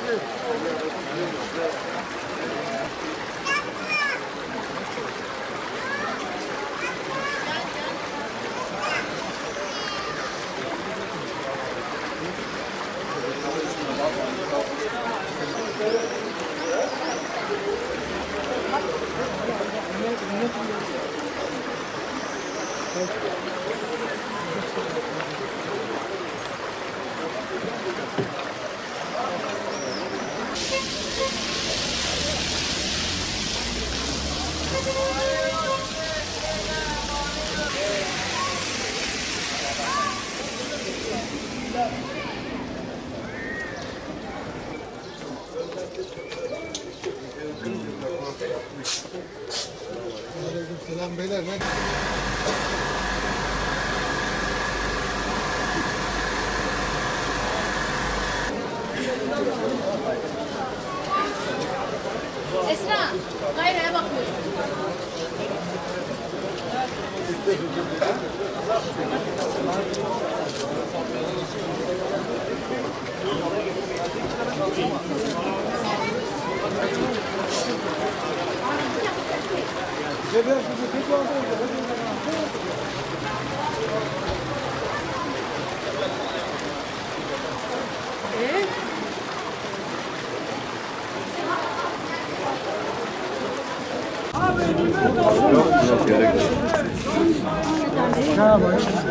Selam beyler. Esra, gayraya bakmıyorsun.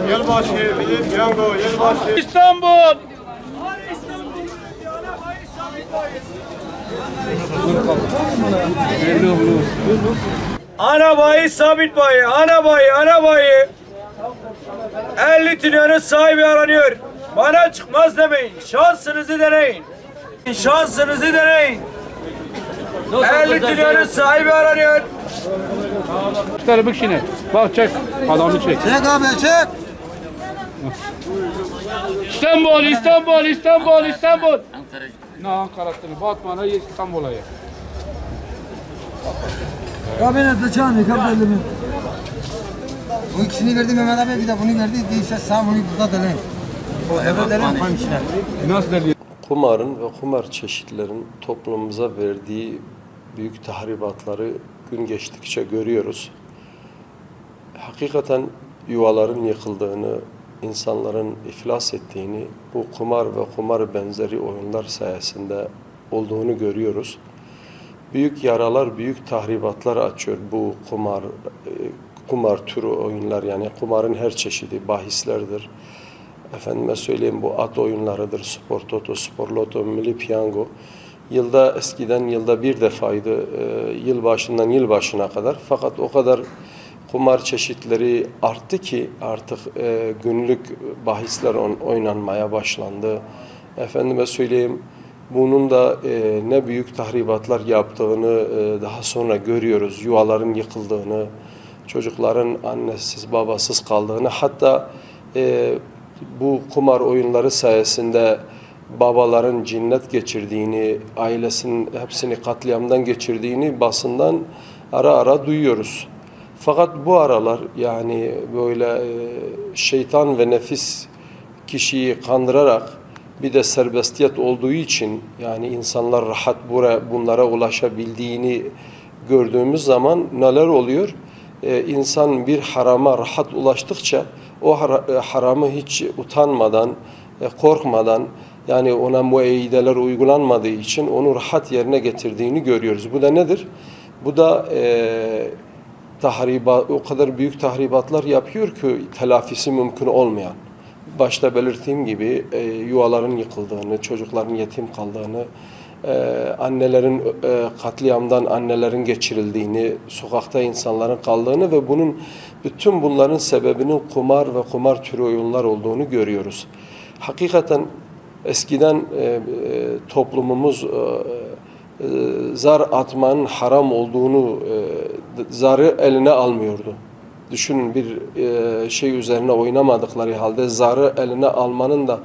Yılbaşı, Milli Piyango, yılbaşı. İstanbul! Ana bayi Sabit bayi, ana bayi, ana bayi. 50 trilyonun sahibi aranıyor. Bana çıkmaz demeyin. Şansınızı deneyin. Şansınızı deneyin. 50 trilyonun sahibi aranıyor. Bak şimdi. Bak çek. Adamı çek. Çek abi çek. İstanbul, İstanbul, İstanbul, İstanbul. Ne Ankara'sını, Batman'a İstanbul'a ya. Kabinette çağırıyor kabinette. Bu ikisini verdi Mehmet abi, bir de bunu verdi. Değilse sağ bunu burada deneyin. O evreleri koymuşlar. Nasıl deliyor? Kumarın ve kumar çeşitlerinin toplumumuza verdiği büyük tahribatları gün geçtikçe görüyoruz. Hakikaten yuvaların yıkıldığını, insanların iflas ettiğini bu kumar ve kumar benzeri oyunlar sayesinde olduğunu görüyoruz. Büyük yaralar, büyük tahribatlar açıyor bu kumar türü oyunlar, yani kumarın her çeşidi bahislerdir. Efendime söyleyeyim, bu at oyunlarıdır, spor toto, spor loto, milli piyango. Eskiden yılda bir defaydı, yılbaşından yılbaşına kadar. Fakat o kadar kumar çeşitleri arttı ki artık günlük bahisler oynanmaya başlandı. Efendime söyleyeyim, bunun da ne büyük tahribatlar yaptığını daha sonra görüyoruz. Yuvaların yıkıldığını, çocukların annesiz babasız kaldığını, hatta bu kumar oyunları sayesinde babaların cinnet geçirdiğini, ailesinin hepsini katliamdan geçirdiğini basından ara ara duyuyoruz. Fakat bu aralar yani böyle şeytan ve nefis kişiyi kandırarak, bir de serbestiyet olduğu için, yani insanlar rahat bunlara ulaşabildiğini gördüğümüz zaman neler oluyor? İnsan bir harama rahat ulaştıkça o haramı hiç utanmadan, korkmadan, yani ona mueyyideler uygulanmadığı için onu rahat yerine getirdiğini görüyoruz. Bu da nedir? Bu da o kadar büyük tahribatlar yapıyor ki telafisi mümkün olmayan. Başta belirttiğim gibi yuvaların yıkıldığını, çocukların yetim kaldığını, annelerin katliamdan annelerin geçirildiğini, sokakta insanların kaldığını ve bütün bunların sebebinin kumar ve kumar türü oyunlar olduğunu görüyoruz. Hakikaten eskiden toplumumuz zar atmanın haram olduğunu, zarı eline almıyordu. Düşünün, bir şey üzerine oynamadıkları halde zarı eline almanın da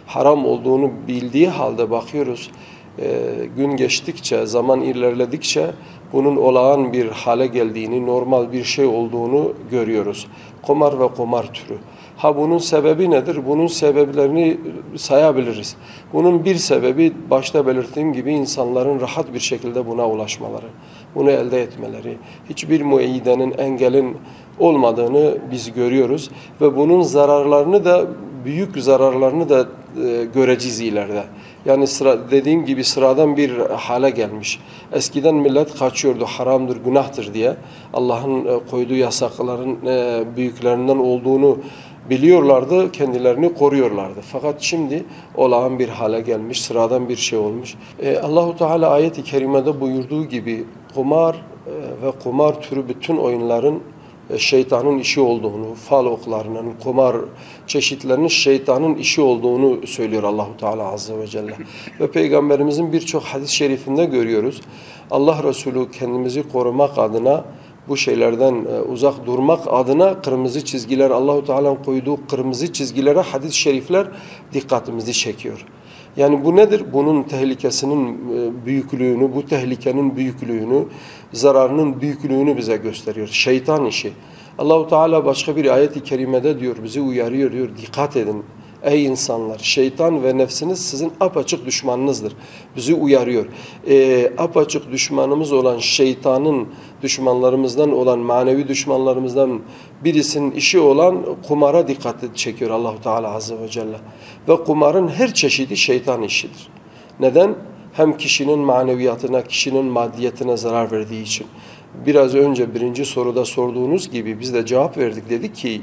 haram olduğunu bildiği halde bakıyoruz. Gün geçtikçe, zaman ilerledikçe bunun olağan bir hale geldiğini, normal bir şey olduğunu görüyoruz. Kumar ve kumar türü. Ha bunun sebebi nedir? Bunun sebeplerini sayabiliriz. Bunun bir sebebi başta belirttiğim gibi insanların rahat bir şekilde buna ulaşmaları, bunu elde etmeleri, hiçbir muayyidenin, engelin olmadığını biz görüyoruz ve bunun zararlarını da, büyük zararlarını da göreceğiz ileride. Yani dediğim gibi sıradan bir hale gelmiş. Eskiden millet kaçıyordu, haramdır, günahtır diye. Allah'ın koyduğu yasakların büyüklerinden olduğunu biliyorlardı, kendilerini koruyorlardı. Fakat şimdi olağan bir hale gelmiş, sıradan bir şey olmuş. Allahu Teala ayet-i kerimede buyurduğu gibi kumar ve kumar türü bütün oyunların şeytanın işi olduğunu, fal oklarının, kumar çeşitlerinin şeytanın işi olduğunu söylüyor Allahu Teala Azze ve Celle. Ve Peygamberimizin birçok hadis-i şerifinde görüyoruz. Allah Resulü kendimizi korumak adına, bu şeylerden uzak durmak adına kırmızı çizgiler, Allahu Teala'nın koyduğu kırmızı çizgilere hadis-i şerifler dikkatimizi çekiyor. Yani bu nedir? Bunun tehlikesinin büyüklüğünü, bu tehlikenin büyüklüğünü, zararının büyüklüğünü bize gösteriyor. Şeytan işi. Allahu Teala başka bir ayet-i kerimede diyor, bizi uyarıyor diyor, dikkat edin. Ey insanlar, şeytan ve nefsiniz sizin apaçık düşmanınızdır. Bizi uyarıyor. Apaçık düşmanımız olan şeytanın düşmanlarımızdan olan, manevi düşmanlarımızdan birisinin işi olan kumara dikkat çekiyor Allahu Teala Azze ve Celle. Ve kumarın her çeşidi şeytan işidir. Neden? Hem kişinin maneviyatına, kişinin maddiyetine zarar verdiği için. Biraz önce birinci soruda sorduğunuz gibi biz de cevap verdik. Dedik ki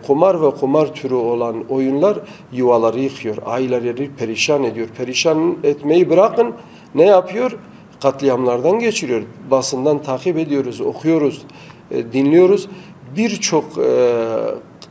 kumar ve kumar türü olan oyunlar yuvaları yıkıyor, aileleri perişan ediyor. Perişan etmeyi bırakın, ne yapıyor? Katliamlardan geçiriyor. Basından takip ediyoruz, okuyoruz, dinliyoruz. Birçok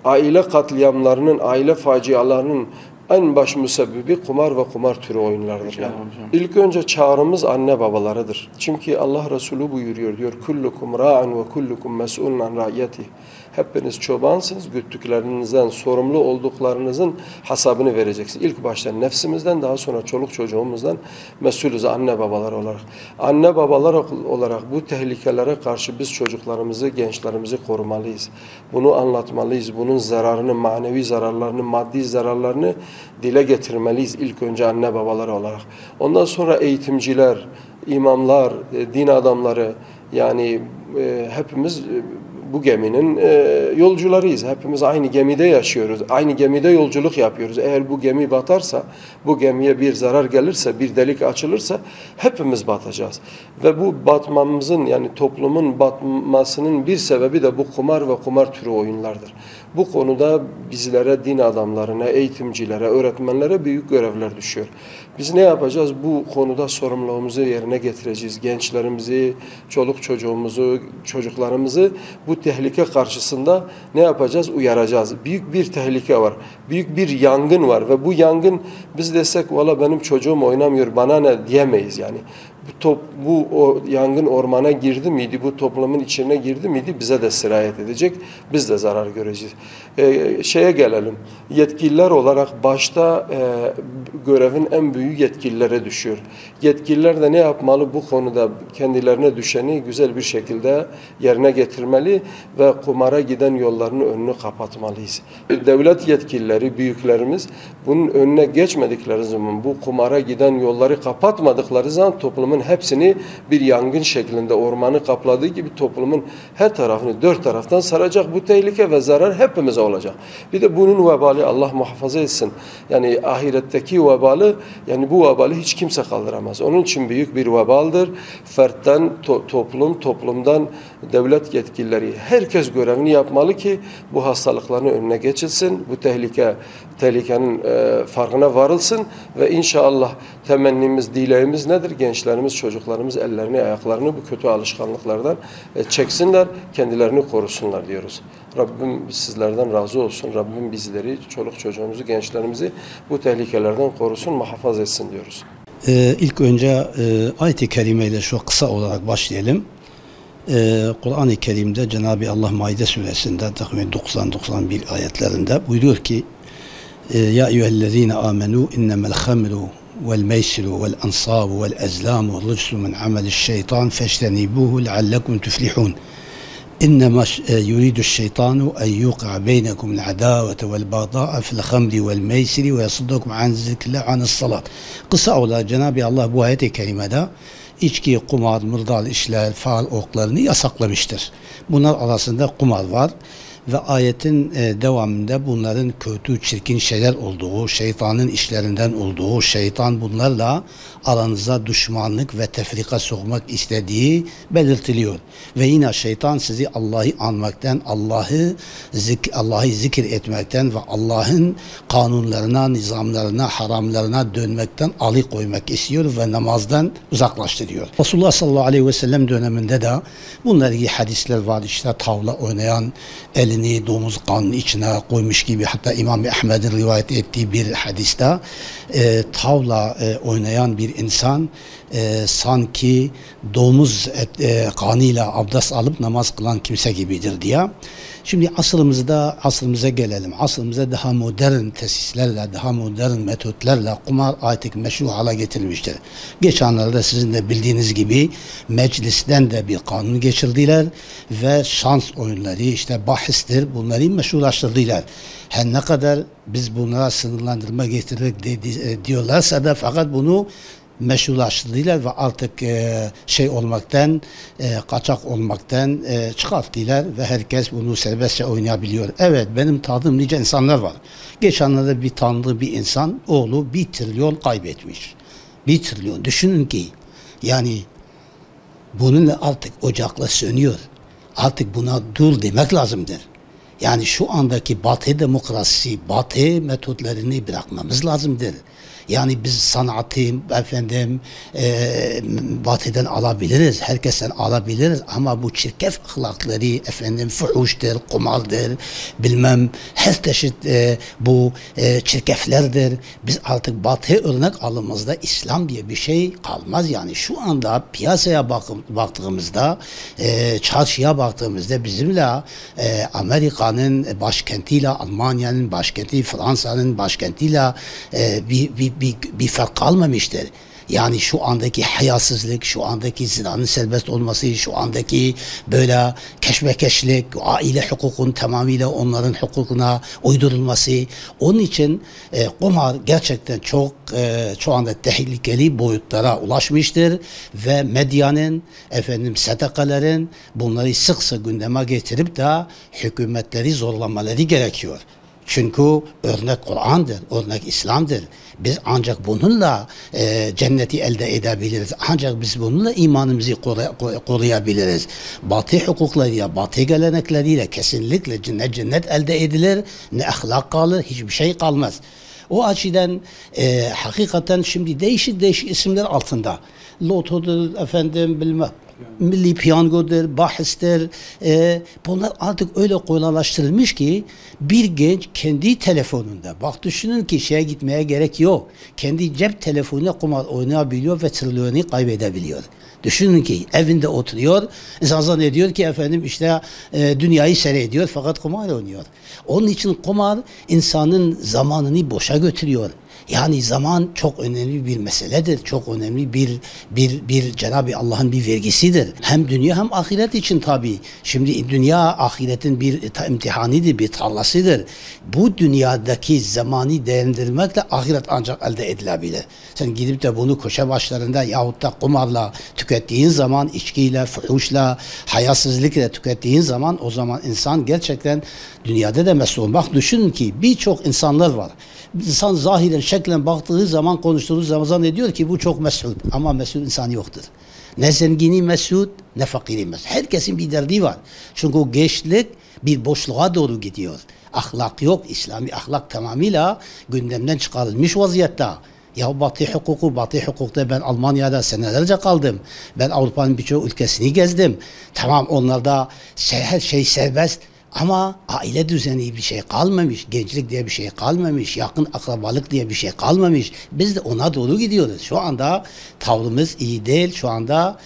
aile katliamlarının, aile facialarının en baş müsebbibi kumar ve kumar türü oyunlardır. Yani. İlk önce çağrımız anne babalarıdır. Çünkü Allah Resulü buyuruyor diyor, kullukum ra'an ve kullukum mes'ulun an ra'yetih. Hepiniz çobansınız, güttüklerinizden, sorumlu olduklarınızın hesabını vereceksiniz. İlk başta nefsimizden, daha sonra çoluk çocuğumuzdan mesulüz anne babalar olarak. Anne babalar olarak bu tehlikelere karşı biz çocuklarımızı, gençlerimizi korumalıyız. Bunu anlatmalıyız. Bunun zararını, manevi zararlarını, maddi zararlarını dile getirmeliyiz ilk önce anne babalar olarak. Ondan sonra eğitimciler, imamlar, din adamları, yani hepimiz bu geminin yolcularıyız. Hepimiz aynı gemide yaşıyoruz. Aynı gemide yolculuk yapıyoruz. Eğer bu gemi batarsa, bu gemiye bir zarar gelirse, bir delik açılırsa hepimiz batacağız. Ve bu batmamızın, yani toplumun batmasının bir sebebi de bu kumar ve kumar türü oyunlardır. Bu konuda bizlere, din adamlarına, eğitimcilere, öğretmenlere büyük görevler düşüyor. Biz ne yapacağız? Bu konuda sorumluluğumuzu yerine getireceğiz. Gençlerimizi, çoluk çocuğumuzu, çocuklarımızı bu tehlike karşısında ne yapacağız? Uyaracağız. Büyük bir tehlike var. Büyük bir yangın var ve bu yangın biz desek valla benim çocuğum oynamıyor bana ne diyemeyiz yani. Bu yangın ormana girdi miydi, bu toplumun içine girdi miydi bize de sirayet edecek, biz de zarar göreceğiz. Şeye gelelim, yetkililer olarak başta görevin en büyük yetkililere düşüyor. Yetkililer de ne yapmalı? Bu konuda kendilerine düşeni güzel bir şekilde yerine getirmeli ve kumara giden yollarının önünü kapatmalıyız. Devlet yetkilileri, büyüklerimiz bunun önüne geçmedikleri zaman, bu kumara giden yolları kapatmadıkları zaman toplumun hepsini bir yangın şeklinde ormanı kapladığı gibi toplumun her tarafını dört taraftan saracak bu tehlike ve zarar hepimize olacak. Bir de bunun vebali Allah muhafaza etsin. Yani ahiretteki vebalı, yani bu vebalı hiç kimse kaldıramaz. Onun için büyük bir vebaldır. Fertten, toplumdan devlet yetkilileri herkes görevini yapmalı ki bu hastalıkların önüne geçilsin. Bu tehlikenin farkına varılsın ve inşallah temennimiz, dileğimiz nedir? Gençlerimiz, çocuklarımız ellerini, ayaklarını bu kötü alışkanlıklardan çeksinler, kendilerini korusunlar diyoruz. Rabbim sizlerden razı olsun. Rabbim bizleri, çoluk çocuğumuzu, gençlerimizi bu tehlikelerden korusun, muhafaza etsin diyoruz. İlk önce ayet-i kerimeyle şu kısa olarak başlayalım. Kur'an-ı Kerim'de Cenab-ı Allah Maide suresinde takriben 90-91 ayetlerinde buyuruyor ki Ya eyyühellezine amenu innemel hamru vel meysiru vel ansabu vel ezlamu rıcsu min ameliş şeytan feştenibuhu leallekum tuflihun. إنما يريد الشيطان أن يوقع بينكم العداوة والبغضاء في الخمر والميسر ويصدكم عن ذكر الله عن الصلاة. Kısa olarak Cenab-ı Allah bu ayet-i kerimede içki, kumar, mırdal işler, faal oklarını yasaklamıştır. Bunlar arasında kumar var. Ve ayetin devamında bunların kötü, çirkin şeyler olduğu, şeytanın işlerinden olduğu, şeytan bunlarla aranıza düşmanlık ve tefrika sokmak istediği belirtiliyor. Ve yine şeytan sizi Allah'ı anmaktan, Allah'ı zikir etmekten ve Allah'ın kanunlarına, nizamlarına, haramlarına dönmekten alıkoymak istiyor ve namazdan uzaklaştırıyor. Resulullah sallallahu aleyhi ve sellem döneminde de bunlar gibi hadisler var. İşte tavla oynayan, elini domuz kanının içine koymuş gibi, hatta İmam Ahmed'in rivayet ettiği bir hadiste tavla oynayan bir insan sanki domuz kanıyla abdest alıp namaz kılan kimse gibidir diye. Şimdi asrımıza gelelim. Asrımıza daha modern tesislerle, daha modern metotlarla kumar artık meşru hale getirilmiştir. Geçenlerde sizin de bildiğiniz gibi meclisten de bir kanun geçirdiler ve şans oyunları, işte bahistir, bunları meşrulaştırdılar. Her ne kadar biz bunlara sınırlandırma getirdik diyorlarsa da fakat bunu meşrulaştırdılar ve artık şey olmaktan, kaçak olmaktan çıkarttılar ve herkes bunu serbestçe oynayabiliyor. Evet, benim tanıdığım nice insanlar var. Geçenlerde bir tanıdığı bir insan, oğlu 1 trilyon kaybetmiş. 1 trilyon. Düşünün ki yani bununla artık ocakla sönüyor. Artık buna dur demek lazımdır. Yani şu andaki Batı demokrasisi, Batı metotlarını bırakmamız lazımdır. Yani biz sanatı Batı'dan alabiliriz, herkesten alabiliriz ama bu çirkef ahlakları fuhuştur, kumardır, bilmem her çeşit bu çirkeflerdir. Biz artık Batı örnek alımızda İslam diye bir şey kalmaz. Yani şu anda piyasaya baktığımızda, çarşıya baktığımızda bizimle Amerika'nın başkentiyle, Almanya'nın başkenti, Fransa'nın başkentiyle bir fark kalmamıştır. Yani şu andaki hayasızlık, şu andaki zinanın serbest olması, şu andaki böyle keşmekeşlik, aile hukukun tamamıyla onların hukukuna uydurulması. Onun için kumar gerçekten şu anda tehlikeli boyutlara ulaşmıştır ve medyanın, STK'ların bunları sık sık gündeme getirip de hükümetleri zorlamaları gerekiyor. Çünkü örnek Kur'an'dır, örnek İslam'dır. Biz ancak bununla cenneti elde edebiliriz. Ancak biz bununla imanımızı koruyabiliriz. Batı hukuklarıyla, Batı gelenekleriyle kesinlikle ne cennet elde edilir, ne ahlak kalır, hiçbir şey kalmaz. O açıdan hakikaten şimdi değişik isimler altında. Lotodur, bilmem, milli piyangodur, bahistir. Bunlar artık öyle kolaylaştırılmış ki bir genç kendi telefonunda, bak düşünün ki şeye gitmeye gerek yok. Kendi cep telefonuyla kumar oynayabiliyor ve trilyonu kaybedebiliyor. Düşünün ki evinde oturuyor, insan zannediyor ki işte dünyayı seyrediyor fakat kumar oynuyor. Onun için kumar insanın zamanını boşa götürüyor. Yani zaman çok önemli bir meseledir. Çok önemli bir Cenab-ı Allah'ın bir vergisidir. Hem dünya hem ahiret için tabii. Şimdi dünya ahiretin bir imtihanidir, bir tarlasıdır. Bu dünyadaki zamanı değerlendirmekle ahiret ancak elde edilebilir. Sen gidip de bunu köşe başlarında yahut da kumarla tükettiğin zaman, içkiyle, fuhuşla, hayasızlıkla tükettiğin zaman o zaman insan gerçekten dünyada da mesul. Bak düşünün ki birçok insanlar var. İnsan zahiren, şeklen baktığı zaman, konuştuğu zaman zannediyor ki bu çok mesut. Ama mesut insan yoktur. Ne zengini mesut, ne fakiri mesut. Herkesin bir derdi var. Çünkü gençlik bir boşluğa doğru gidiyor. Ahlak yok. İslami ahlak tamamıyla gündemden çıkarılmış vaziyette. Ya Batı hukukta ben Almanya'da senelerce kaldım. Ben Avrupa'nın birçok ülkesini gezdim. Tamam, onlarda her şey serbest. Ama aile düzeni bir şey kalmamış, gençlik diye bir şey kalmamış, yakın akrabalık diye bir şey kalmamış. Biz de ona doğru gidiyoruz. Şu anda tavrımız iyi değil, şu anda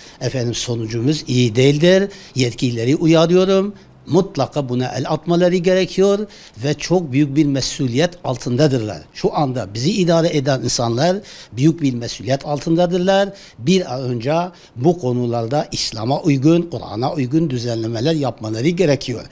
sonucumuz iyi değildir. Yetkilileri uyarıyorum. mutlaka buna el atmaları gerekiyor ve çok büyük bir mesuliyet altındadırlar. Şu anda bizi idare eden insanlar büyük bir mesuliyet altındadırlar. Bir an önce bu konularda İslam'a uygun, Kur'an'a uygun düzenlemeler yapmaları gerekiyor.